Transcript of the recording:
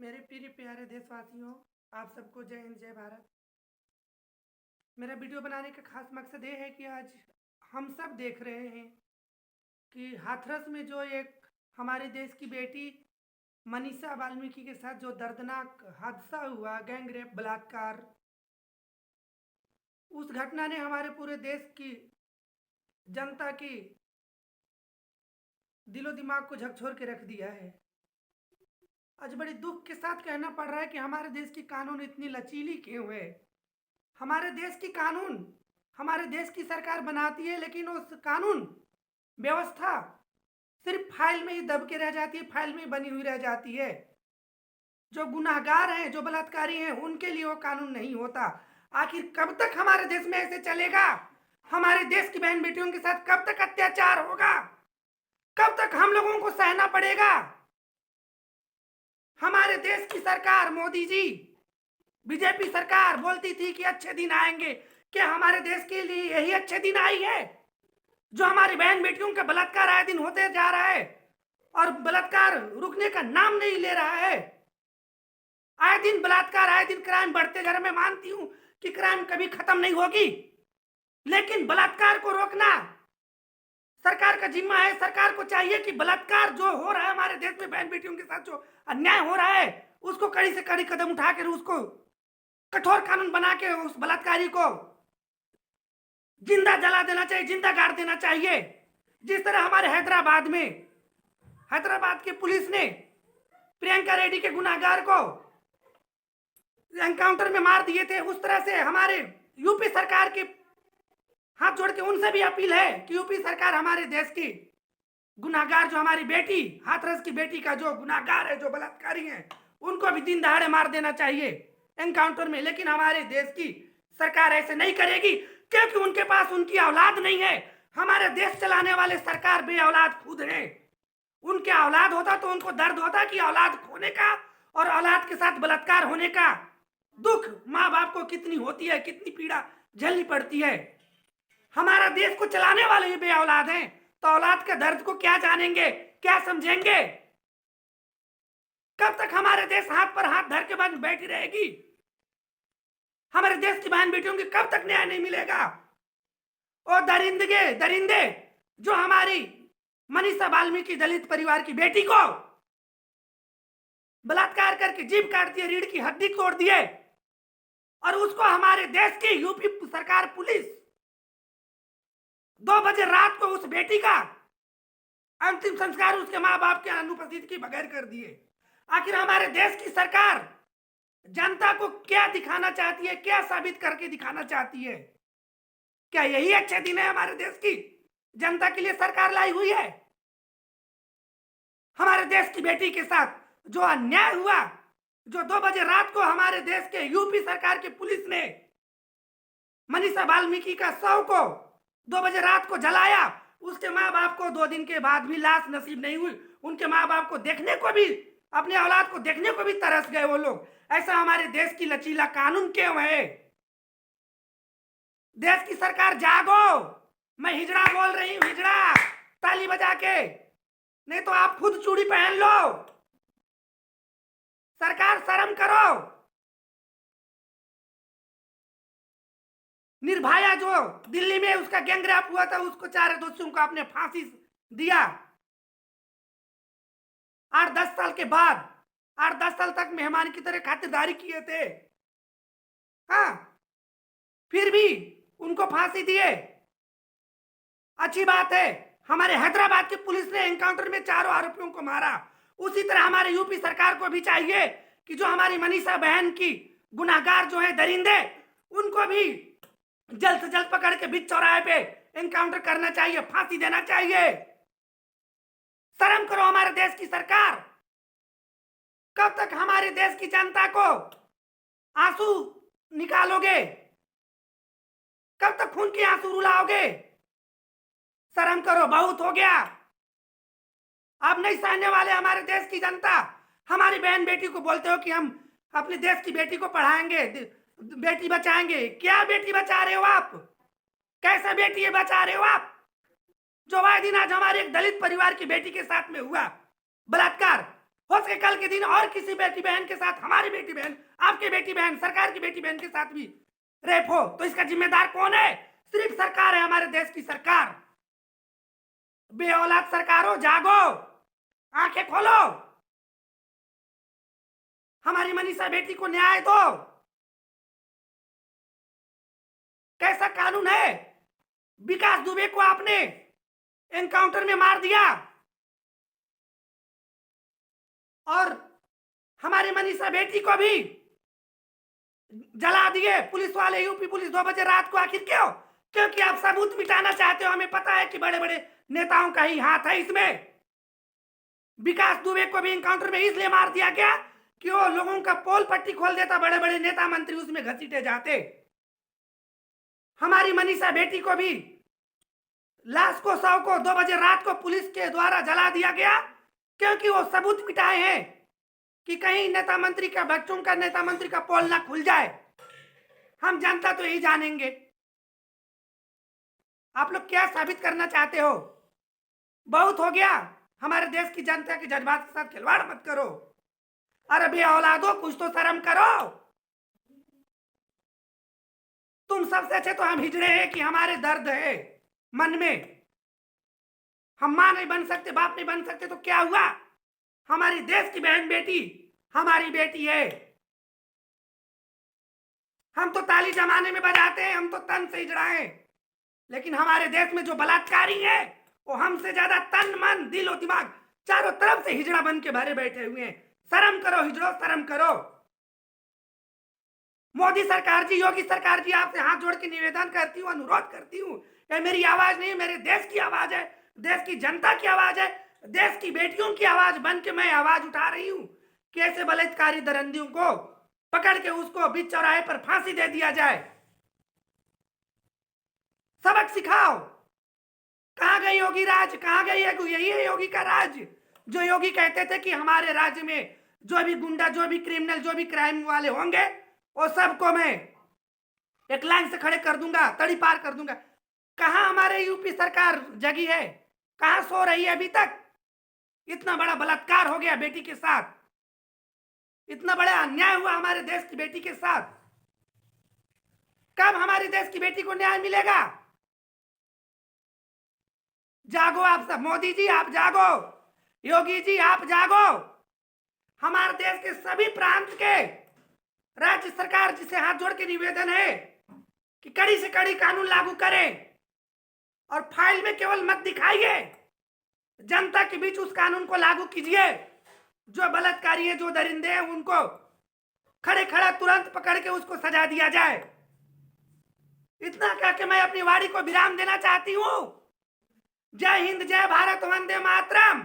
मेरे प्रिय प्यारे देशवासियों, आप सबको जय हिंद जय भारत। मेरा वीडियो बनाने का खास मकसद ये है कि आज हम सब देख रहे हैं कि हाथरस में जो एक हमारे देश की बेटी मनीषा वाल्मीकि के साथ जो दर्दनाक हादसा हुआ, गैंग रेप बलात्कार, उस घटना ने हमारे पूरे देश की जनता की दिलो दिमाग को झकझोर के रख दिया है। आज बड़े दुख के साथ कहना पड़ रहा है कि हमारे देश की कानून इतनी लचीली क्यों है। हमारे देश की कानून हमारे देश की सरकार बनाती है, लेकिन उस कानून व्यवस्था सिर्फ फाइल में ही दब के रह जाती है, फाइल में बनी हुई रह जाती है। जो गुनाहगार हैं, जो बलात्कारी हैं, उनके लिए वो कानून नहीं होता। आखिर कब तक हमारे देश में ऐसे चलेगा? हमारे देश की बहन बेटियों के साथ कब तक अत्याचार होगा? कब तक हम लोगों को सहना पड़ेगा? हमारे देश की सरकार, मोदी जी, बीजेपी सरकार बोलती थी कि अच्छे दिन आएंगे। क्या हमारे देश के लिए यही अच्छे दिन आई है? जो हमारी बहन बेटियों का बलात्कार आए दिन होते जा रहा है और बलात्कार रुकने का नाम नहीं ले रहा है। आए दिन बलात्कार, आए दिन क्राइम बढ़ते जा रहे। मैं मानती हूं कि क्राइम कभी खत्म नहीं होगी, लेकिन बलात्कार को रोकना सरकार का जिम्मा है। सरकार को चाहिए कि बलात्कार जो हो रहा है हमारे देश में, बहन बेटियों के साथ जो अन्याय हो रहा है, उसको कड़ी से कड़ी कदम उठाकर उसको कठोर कानून बना के उस बलात्कारी को जिंदा जला देना चाहिए, जिंदा गाड़ देना चाहिए। जिस तरह हमारे हैदराबाद की पुलिस ने प्रियंका रेड्डी के गुनाहगार को एनकाउंटर में मार दिए थे, उस तरह से हमारे यूपी सरकार की हाथ जोड़ के उनसे भी अपील है कि यूपी सरकार हमारे देश की गुनाहगार, जो हमारी बेटी हाथरस की बेटी का जो गुनाहगार है, जो बलात्कारी है, उनको भी दिन दहाड़े मार देना चाहिए एनकाउंटर में। लेकिन हमारे देश की सरकार ऐसे नहीं करेगी, क्योंकि उनके पास उनकी औलाद नहीं है। हमारे देश चलाने वाले सरकार बे औलाद खुद है। उनके औलाद होता तो उनको दर्द होता कि औलाद खोने का और औलाद के साथ बलात्कार होने का दुख माँ बाप को कितनी होती है, कितनी पीड़ा झेलनी पड़ती है। हमारा देश को चलाने वाले ही बे औलाद हैं, तो औलाद के दर्द को क्या जानेंगे, क्या समझेंगे? कब तक हमारे देश हाथ पर हाथ धर के बंद बैठी रहेगी? हमारे देश की बहन बेटियों की कब तक न्याय नहीं मिलेगा? और दरिंदे जो हमारी मनीषा वाल्मीकि दलित परिवार की बेटी को बलात्कार करके जीभ काट दिए, रीढ़ की हड्डी तोड़ दिए, और उसको हमारे देश की यूपी सरकार पुलिस 2 बजे रात को उस बेटी का अंतिम संस्कार उसके माँ बाप के अनुपस्थिति के बगैर कर दिए। आखिर हमारे देश की सरकार जनता को क्या दिखाना चाहती है, क्या साबित करके दिखाना चाहती है? क्या यही अच्छे दिन है हमारे देश की जनता के लिए सरकार लाई हुई है? हमारे देश की बेटी के साथ जो अन्याय हुआ, जो 2 बजे रात को हमारे देश के यूपी सरकार की पुलिस ने मनीषा वाल्मीकि का शव को 2 बजे रात को जलाया, उसके माँ बाप को 2 दिन के बाद भी लाश नसीब नहीं हुई। उनके माँ बाप को देखने को भी, अपने औलाद को देखने को भी तरस गए वो लोग। ऐसा हमारे देश की लचीला कानून क्यों है? देश की सरकार जागो। मैं हिजड़ा बोल रही हूँ, हिजड़ा, ताली बजा के, नहीं तो आप खुद चूड़ी पहन लो। सरकार शर्म करो। निर्भया जो दिल्ली में उसका गैंगरेप हुआ था, उसको 4 दोषियों को आपने फांसी दिया। 8-10 साल के बाद, 8-10 साल तक मेहमान की तरह खातिरदारी किए थे, हाँ, फिर भी उनको फांसी दिए। अच्छी बात है। हमारे हैदराबाद की पुलिस ने एनकाउंटर में 4 आरोपियों को मारा। उसी तरह हमारे यूपी सरकार को भी चाहिए कि जो हमारी मनीषा बहन की गुनाहगार जो है दरिंदे, उनको भी जल्द से जल्द पकड़ के बीच चौराहे पे एनकाउंटर करना चाहिए, फांसी देना चाहिए। शर्म करो हमारे देश की सरकार। कब तक हमारे देश की जनता को आंसू निकालोगे? कब तक खून के आंसू रुलाओगे? शर्म करो, बहुत हो गया। आप नहीं सहने वाले हमारे देश की जनता। हमारी बहन बेटी को बोलते हो कि हम अपने देश की बेटी को पढ़ाएंगे, बेटी बचाएंगे। क्या बेटी बचा रहे हो आप? कैसा बेटी बचा रहे हो आप? जो वह दिन आज हमारे एक दलित परिवार की बेटी के साथ में हुआ बलात्कार, हो सके कल के दिन और किसी बेटी बहन के साथ, हमारी बेटी बहन, आपकी बेटी बहन, सरकार की बेटी बहन के साथ भी रेप हो, तो इसका जिम्मेदार कौन है? सिर्फ सरकार है, हमारे देश की सरकार। बे औलाद सरकारों, जागो, आंखें खोलो, हमारी मनीषा बेटी को न्याय दो। कैसा कानून है? विकास दुबे को आपने एनकाउंटर में मार दिया और हमारी मनीषा बेटी को भी जला दिए पुलिस वाले, यूपी पुलिस, 2 बजे रात को। आखिर क्यों? क्योंकि आप सबूत मिटाना चाहते हो। हमें पता है कि बड़े बड़े नेताओं का ही हाथ है इसमें। विकास दुबे को भी एनकाउंटर में इसलिए मार दिया गया कि वो लोगों का पोल पट्टी खोल देता, बड़े बड़े नेता मंत्री उसमें घसीटे जाते। हमारी मनीषा बेटी को भी, लाश को, शव को 2 बजे रात को पुलिस के द्वारा जला दिया गया क्योंकि वो सबूत मिटाए हैं कि कहीं नेता मंत्री का, बच्चों का नेता मंत्री का पोल ना खुल जाए। हम जनता तो यही जानेंगे। आप लोग क्या साबित करना चाहते हो? बहुत हो गया। हमारे देश की जनता के जज्बात के साथ खिलवाड़ मत करो। अरे बे औलादो, कुछ तो शर्म करो। तुम सबसे अच्छे तो हम हिजड़े हैं कि हमारे दर्द है मन में। हम मां नहीं बन सकते, बाप नहीं बन सकते तो क्या हुआ? हमारी देश की बहन बेटी हमारी बेटी है। हम तो ताली जमाने में बजाते हैं, हम तो तन से हिजड़ा हैं। लेकिन हमारे देश में जो बलात्कारी है वो हमसे ज्यादा तन, मन, दिल और दिमाग चारों तरफ से हिजड़ा बन के भरे बैठे हुए हैं। शर्म करो हिजड़ो, शर्म करो। मोदी सरकार जी, योगी सरकार जी, आपसे हाथ जोड़ के निवेदन करती हूँ, अनुरोध करती हूँ। ये मेरी आवाज नहीं, मेरे देश की आवाज है, देश की जनता की आवाज है, देश की बेटियों की आवाज बन के मैं आवाज उठा रही हूँ कि ऐसे बलात्कारी दरिंदियों को पकड़ के उसको बीच चौराहे पर फांसी दे दिया जाए। सबक सिखाओ। कहां गई योगी राज? कहां गई है? यही है योगी का राज। जो योगी कहते थे कि हमारे राज्य में जो भी गुंडा, जो भी क्रिमिनल, जो भी क्राइम वाले होंगे वो सबको मैं एक लाइन से खड़े कर दूंगा, तड़ी पार कर दूंगा। कहां हमारे यूपी सरकार जगी है? कहां सो रही है अभी तक? इतना बड़ा बलात्कार हो गया बेटी के साथ, इतना बड़ा अन्याय हुआ हमारे देश की बेटी के साथ। कब हमारी देश की बेटी को न्याय मिलेगा? जागो आप सब। मोदी जी आप जागो, योगी जी आप जागो। हमारे देश के सभी प्रांत के राज्य सरकार जिसे हाथ जोड़ के निवेदन है कि कड़ी से कड़ी कानून लागू करें और फाइल में केवल मत दिखाइए, जनता के बीच उस कानून को लागू कीजिए। जो बलात्कारी है, जो दरिंदे हैं, उनको खड़े खड़ा तुरंत पकड़ के उसको सजा दिया जाए। इतना कह के मैं अपनी वाणी को विराम देना चाहती हूं। जय हिंद, जय भारत, वंदे मातरम।